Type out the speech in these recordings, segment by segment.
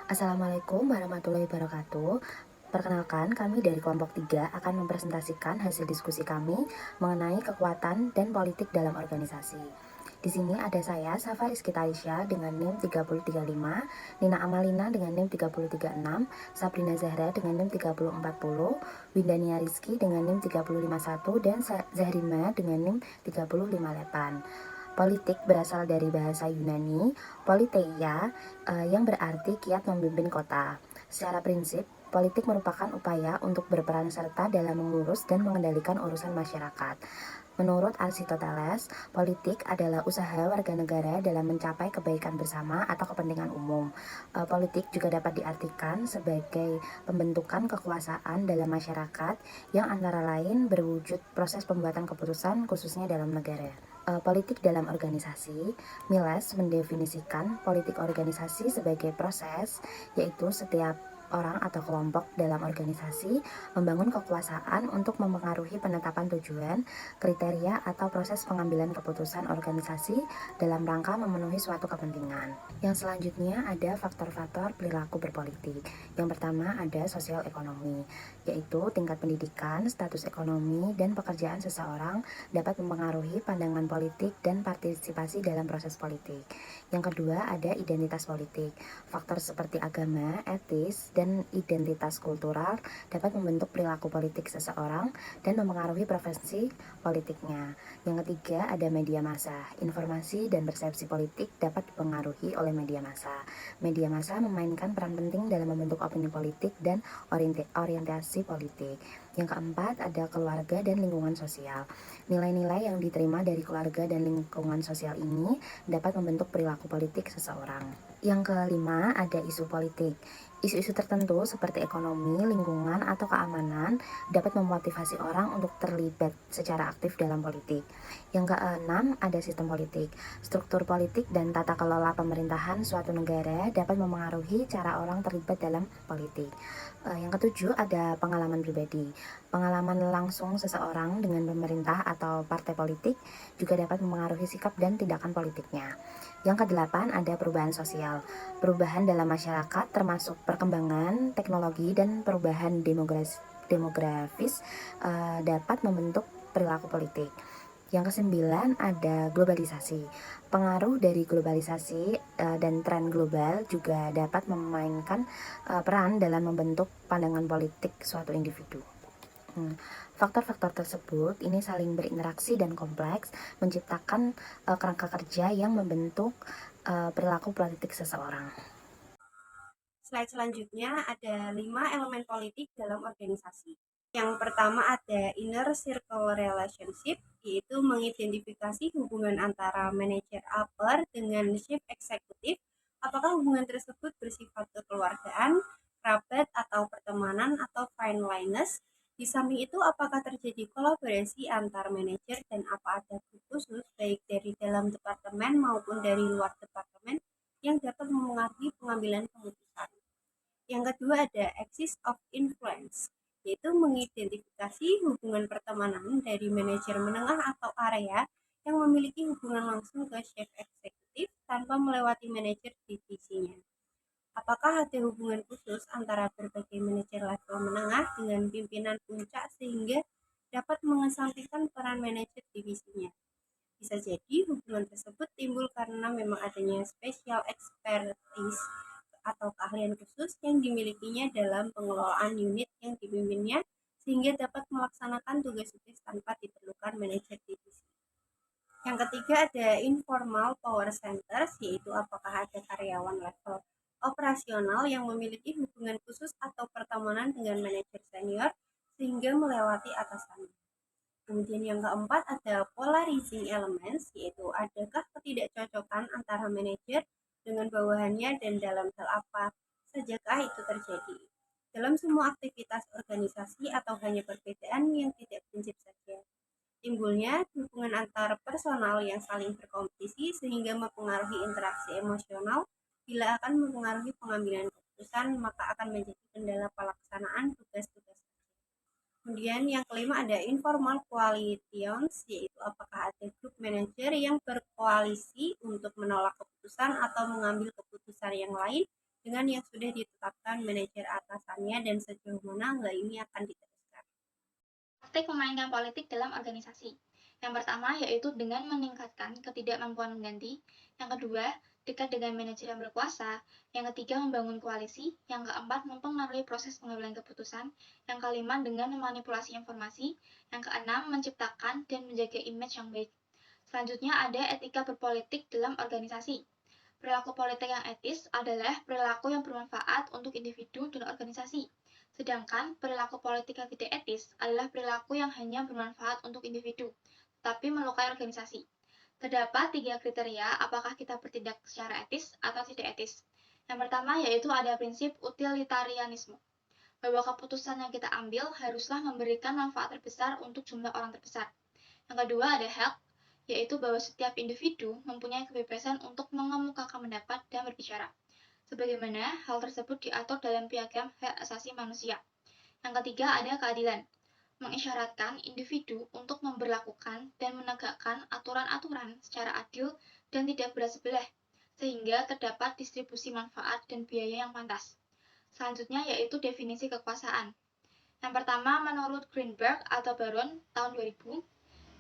Assalamualaikum warahmatullahi wabarakatuh. Perkenalkan, kami dari kelompok 3 akan mempresentasikan hasil diskusi kami mengenai kekuatan dan politik dalam organisasi. Di sini ada saya, Safa Rizky Taisya dengan NIM 3035, Nina Amalina dengan NIM 3036, Sabrina Zahra dengan NIM 3040, Windania Rizky dengan NIM 3051, dan Zahrima dengan NIM 3058. Politik berasal dari bahasa Yunani, politeia, yang berarti kiat memimpin kota. Secara prinsip, politik merupakan upaya untuk berperan serta dalam mengurus dan mengendalikan urusan masyarakat. Menurut Aristoteles, politik adalah usaha warga negara dalam mencapai kebaikan bersama atau kepentingan umum. Politik juga dapat diartikan sebagai pembentukan kekuasaan dalam masyarakat yang antara lain berwujud proses pembuatan keputusan khususnya dalam negara. Politik dalam organisasi, Miles mendefinisikan politik organisasi sebagai proses, yaitu setiap orang atau kelompok dalam organisasi membangun kekuasaan untuk mempengaruhi penetapan tujuan, kriteria, atau proses pengambilan keputusan organisasi dalam rangka memenuhi suatu kepentingan. Yang selanjutnya ada faktor-faktor perilaku berpolitik. Yang pertama ada sosial ekonomi, yaitu tingkat pendidikan, status ekonomi, dan pekerjaan seseorang dapat mempengaruhi pandangan politik dan partisipasi dalam proses politik. Yang kedua ada identitas politik. Faktor seperti agama, etis, dan identitas kultural dapat membentuk perilaku politik seseorang dan mempengaruhi preferensi politiknya. Yang ketiga ada media massa. Informasi dan persepsi politik dapat dipengaruhi oleh media massa. Media massa memainkan peran penting dalam membentuk opini politik dan orientasi politik. Yang keempat ada keluarga dan lingkungan sosial. Nilai-nilai yang diterima dari keluarga dan lingkungan sosial ini dapat membentuk perilaku politik seseorang. Yang kelima ada isu politik. Isu-isu tertentu seperti ekonomi, lingkungan, atau keamanan dapat memotivasi orang untuk terlibat secara aktif dalam politik. Yang keenam ada sistem politik. Struktur politik dan tata kelola pemerintahan suatu negara dapat memengaruhi cara orang terlibat dalam politik. Yang ketujuh ada pengalaman pribadi. Pengalaman langsung seseorang dengan pemerintah atau partai politik juga dapat memengaruhi sikap dan tindakan politiknya. Yang kedelapan ada perubahan sosial. Perubahan dalam masyarakat termasuk perkembangan teknologi dan perubahan demografis dapat membentuk perilaku politik. Yang kesembilan ada globalisasi. Pengaruh dari globalisasi dan tren global juga dapat memainkan peran dalam membentuk pandangan politik suatu individu. Faktor-faktor tersebut ini saling berinteraksi dan kompleks, menciptakan kerangka kerja yang membentuk perilaku politik seseorang. Slide selanjutnya ada 5 elemen politik dalam organisasi. Yang pertama ada inner circle relationship, yaitu mengidentifikasi hubungan antara manajer upper dengan chief eksekutif. Apakah hubungan tersebut bersifat kekeluargaan, kerabat, atau pertemanan, atau friendliness? Di samping itu, apakah terjadi kolaborasi antar manajer dan apa ada grup khusus baik dari dalam departemen maupun dari luar departemen yang dapat mempengaruhi pengambilan keputusan. Yang kedua ada axis of influence, yaitu mengidentifikasi hubungan pertemanan dari manajer menengah atau area yang memiliki hubungan langsung ke chef eksekutif tanpa melewati manajer divisinya. Apakah ada hubungan khusus antara berbagai manajer level menengah dengan pimpinan puncak sehingga dapat mengesampingkan peran manajer divisinya? Bisa jadi hubungan tersebut timbul karena memang adanya special expertise atau keahlian khusus yang dimilikinya dalam pengelolaan unit yang dipimpinnya sehingga dapat melaksanakan tugas-tugas tanpa diperlukan manajer divisi. Yang ketiga ada informal power centers, yaitu apakah ada karyawan level operasional yang memiliki hubungan khusus atau pertemanan dengan manajer senior sehingga melewati atasannya. Kemudian yang keempat ada polarizing elements, yaitu adakah ketidakcocokan antara manajer dengan bawahannya dan dalam hal apa sajakah itu terjadi. Dalam semua aktivitas organisasi atau hanya perbedaan yang tidak prinsip saja. Timbulnya hubungan antar personal yang saling berkompetisi sehingga mempengaruhi interaksi emosional. Bila akan mempengaruhi pengambilan keputusan, maka akan menjadi kendala pelaksanaan tugas-tugas. Kemudian yang kelima ada informal coalitions, yaitu apakah ada grup manajer yang berkoalisi untuk menolak keputusan atau mengambil keputusan yang lain dengan yang sudah ditetapkan manajer atasannya dan sejauh mana hal ini akan diteruskan. Praktik memainkan politik dalam organisasi. Yang pertama yaitu dengan meningkatkan ketidakmampuan mengganti. Yang kedua, dekat dengan manajer yang berkuasa. Yang ketiga, membangun koalisi. Yang keempat, mempengaruhi proses pengambilan keputusan. Yang kelima, dengan memanipulasi informasi. Yang keenam, menciptakan dan menjaga image yang baik. Selanjutnya ada etika berpolitik dalam organisasi. Perilaku politik yang etis adalah perilaku yang bermanfaat untuk individu dan organisasi. Sedangkan perilaku politik yang tidak etis adalah perilaku yang hanya bermanfaat untuk individu, tapi melukai organisasi. Terdapat 3 kriteria apakah kita bertindak secara etis atau tidak etis. Yang pertama yaitu ada prinsip utilitarianisme, bahwa keputusan yang kita ambil haruslah memberikan manfaat terbesar untuk jumlah orang terbesar. Yang kedua ada hak, yaitu bahwa setiap individu mempunyai kebebasan untuk mengemukakan pendapat dan berbicara, sebagaimana hal tersebut diatur dalam Piagam Hak Asasi Manusia. Yang ketiga ada keadilan, mengisyaratkan individu untuk memberlakukan dan menegakkan aturan-aturan secara adil dan tidak berat sebelah, sehingga terdapat distribusi manfaat dan biaya yang pantas. Selanjutnya yaitu definisi kekuasaan. Yang pertama, menurut Greenberg atau Baron tahun 2000,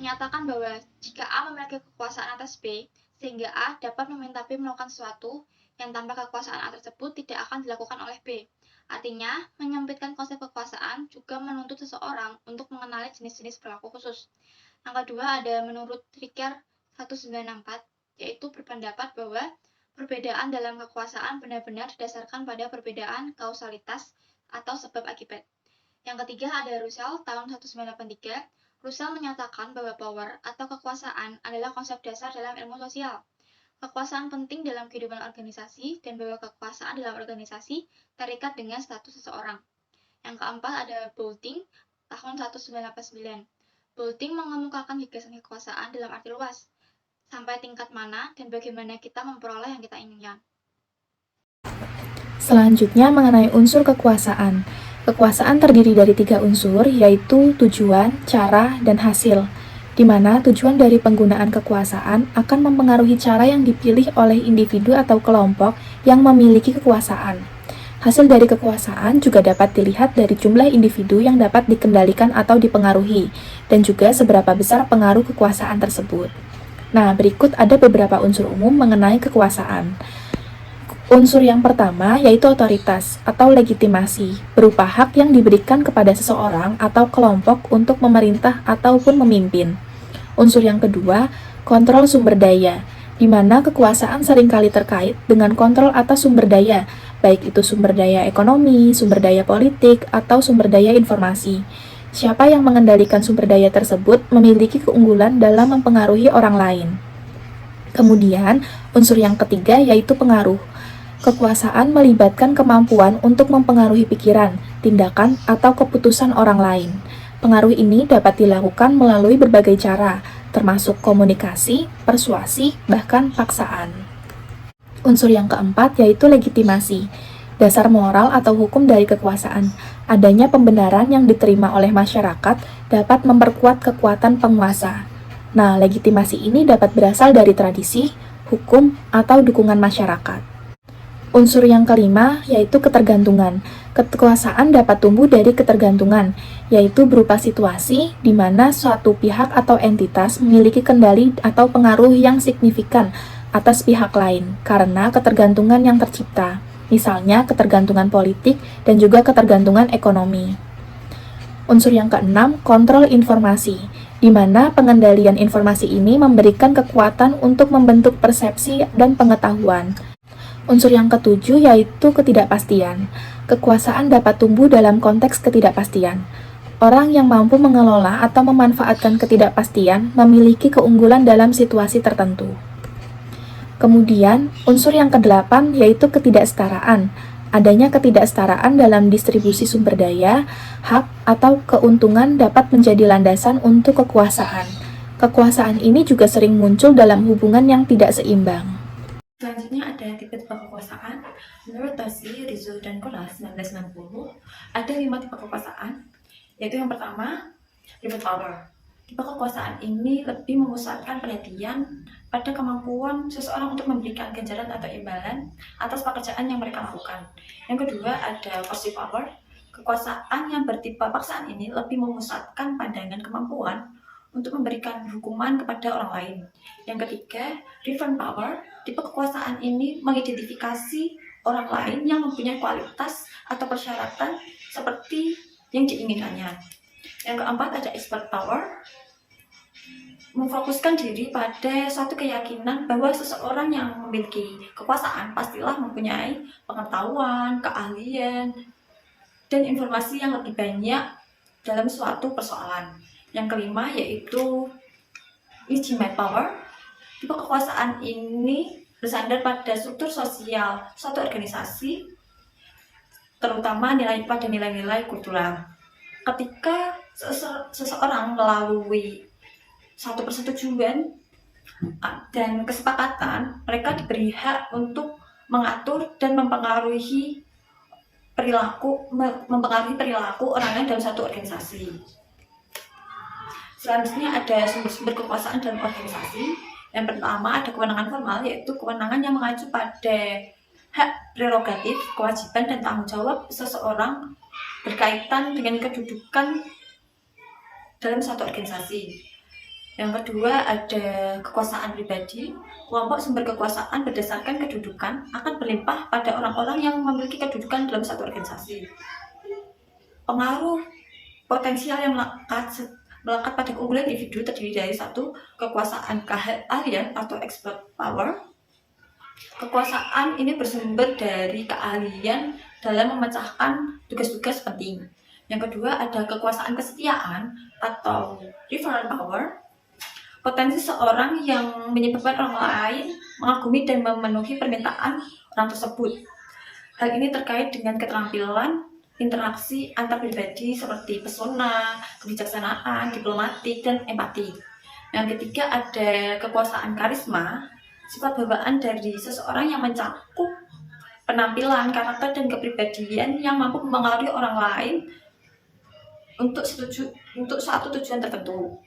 menyatakan bahwa jika A memiliki kekuasaan atas B, sehingga A dapat meminta B melakukan sesuatu yang tanpa kekuasaan A tersebut tidak akan dilakukan oleh B. Artinya, menyempitkan konsep kekuasaan juga menuntut seseorang untuk mengenali jenis-jenis perilaku khusus. Yang kedua ada menurut Ricker 1964, yaitu berpendapat bahwa perbedaan dalam kekuasaan benar-benar didasarkan pada perbedaan kausalitas atau sebab akibat. Yang ketiga ada Russell tahun 1983. Russell menyatakan bahwa power atau kekuasaan adalah konsep dasar dalam ilmu sosial. Kekuasaan penting dalam kehidupan organisasi dan bahwa kekuasaan dalam organisasi terikat dengan status seseorang. Yang keempat ada Bolting tahun 1989. Bolting mengemukakan gagasan kekuasaan dalam arti luas, sampai tingkat mana dan bagaimana kita memperoleh yang kita inginkan. Selanjutnya mengenai unsur kekuasaan. Kekuasaan terdiri dari 3 unsur, yaitu tujuan, cara, dan hasil, di mana tujuan dari penggunaan kekuasaan akan mempengaruhi cara yang dipilih oleh individu atau kelompok yang memiliki kekuasaan. Hasil dari kekuasaan juga dapat dilihat dari jumlah individu yang dapat dikendalikan atau dipengaruhi, dan juga seberapa besar pengaruh kekuasaan tersebut. Nah, berikut ada beberapa unsur umum mengenai kekuasaan. Unsur yang pertama yaitu otoritas atau legitimasi, berupa hak yang diberikan kepada seseorang atau kelompok untuk memerintah ataupun memimpin. Unsur yang kedua, kontrol sumber daya, di mana kekuasaan seringkali terkait dengan kontrol atas sumber daya, baik itu sumber daya ekonomi, sumber daya politik, atau sumber daya informasi. Siapa yang mengendalikan sumber daya tersebut memiliki keunggulan dalam mempengaruhi orang lain. Kemudian, unsur yang ketiga yaitu pengaruh. Kekuasaan melibatkan kemampuan untuk mempengaruhi pikiran, tindakan, atau keputusan orang lain. Pengaruh ini dapat dilakukan melalui berbagai cara, termasuk komunikasi, persuasi, bahkan paksaan. Unsur yang keempat yaitu legitimasi, dasar moral atau hukum dari kekuasaan. Adanya pembenaran yang diterima oleh masyarakat dapat memperkuat kekuatan penguasa. Nah, legitimasi ini dapat berasal dari tradisi, hukum, atau dukungan masyarakat. Unsur yang kelima yaitu ketergantungan. Kekuasaan dapat tumbuh dari ketergantungan, yaitu berupa situasi di mana suatu pihak atau entitas memiliki kendali atau pengaruh yang signifikan atas pihak lain karena ketergantungan yang tercipta, misalnya ketergantungan politik dan juga ketergantungan ekonomi. Unsur yang keenam, kontrol informasi, di mana pengendalian informasi ini memberikan kekuatan untuk membentuk persepsi dan pengetahuan. Unsur yang ketujuh yaitu ketidakpastian. Kekuasaan dapat tumbuh dalam konteks ketidakpastian. Orang yang mampu mengelola atau memanfaatkan ketidakpastian memiliki keunggulan dalam situasi tertentu. Kemudian, unsur yang kedelapan yaitu ketidaksetaraan. Adanya ketidaksetaraan dalam distribusi sumber daya, hak, atau keuntungan dapat menjadi landasan untuk kekuasaan. Kekuasaan ini juga sering muncul dalam hubungan yang tidak seimbang. Selanjutnya ada tipe-tipe kekuasaan. Menurut Toshi, Rizzo, dan Kolas 1990, ada 5 tipe kekuasaan, yaitu yang pertama, private power. Tipe kekuasaan ini lebih memusatkan perhatian pada kemampuan seseorang untuk memberikan ganjaran atau imbalan atas pekerjaan yang mereka lakukan. Yang kedua ada coercive power. Kekuasaan yang bertipe paksaan ini lebih memusatkan pandangan kemampuan untuk memberikan hukuman kepada orang lain. Yang ketiga, referent power. Tipe kekuasaan ini mengidentifikasi orang lain yang mempunyai kualitas atau persyaratan seperti yang diinginkannya. Yang keempat ada expert power. Memfokuskan diri pada suatu keyakinan bahwa seseorang yang memiliki kekuasaan pastilah mempunyai pengetahuan, keahlian, dan informasi yang lebih banyak dalam suatu persoalan. Yang kelima yaitu legitimate power. Tipe kekuasaan ini bersandar pada struktur sosial suatu organisasi, terutama pada nilai-nilai kultural. Ketika seseorang melalui satu persetujuan dan kesepakatan, mereka diberi hak untuk mengatur dan mempengaruhi perilaku orang lain dalam satu organisasi. Selanjutnya ada sumber-sumber kekuasaan dalam organisasi. Yang pertama ada kewenangan formal, yaitu kewenangan yang mengacu pada hak prerogatif, kewajiban, dan tanggung jawab seseorang berkaitan dengan kedudukan dalam satu organisasi. Yang kedua ada kekuasaan pribadi. Kelompok sumber kekuasaan berdasarkan kedudukan akan berlimpah pada orang-orang yang memiliki kedudukan dalam satu organisasi. Pengaruh potensial yang melekat pada keunggulan individu terdiri dari satu, kekuasaan keahlian atau expert power. Kekuasaan ini bersumber dari keahlian dalam memecahkan tugas-tugas penting. Yang kedua ada kekuasaan kesetiaan atau referent power. Potensi seorang yang menyebabkan orang lain mengagumi dan memenuhi permintaan orang tersebut. Hal ini terkait dengan keterampilan interaksi antar pribadi seperti pesona, kebijaksanaan, diplomatik, dan empati. Yang ketiga ada kekuasaan karisma, sifat bawaan dari seseorang yang mencakup penampilan, karakter, dan kepribadian yang mampu mempengaruhi orang lain untuk suatu tujuan tertentu.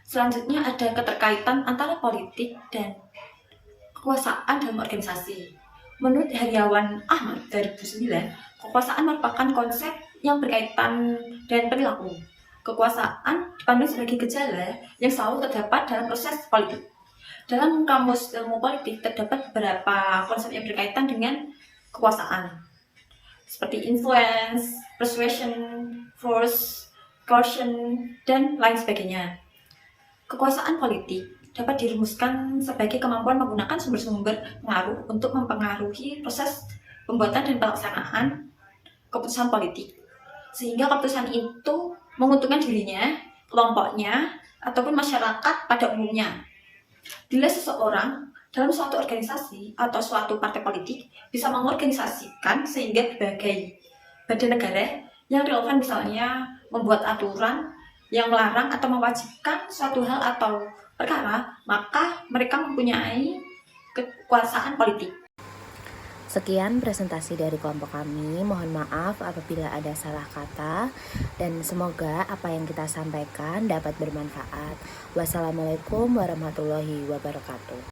Selanjutnya ada keterkaitan antara politik dan kekuasaan dalam organisasi. Menurut Heriawan Ahmad 2009, kekuasaan merupakan konsep yang berkaitan dengan perilaku. Kekuasaan dipandang sebagai gejala yang selalu terdapat dalam proses politik. Dalam kamus ilmu politik terdapat beberapa konsep yang berkaitan dengan kekuasaan, seperti influence, persuasion, force, coercion, dan lain sebagainya. Kekuasaan politik dapat dirumuskan sebagai kemampuan menggunakan sumber-sumber pengaruh untuk mempengaruhi proses pembuatan dan pelaksanaan keputusan politik, sehingga keputusan itu menguntungkan dirinya, kelompoknya, ataupun masyarakat pada umumnya. Bila seseorang dalam suatu organisasi atau suatu partai politik bisa mengorganisasikan sehingga berbagai badan negara yang relevan, misalnya membuat aturan yang melarang atau mewajibkan suatu hal atau perkara, maka mereka mempunyai kekuasaan politik. Sekian presentasi dari kelompok kami. Mohon maaf apabila ada salah kata, dan semoga apa yang kita sampaikan dapat bermanfaat. Wassalamualaikum warahmatullahi wabarakatuh.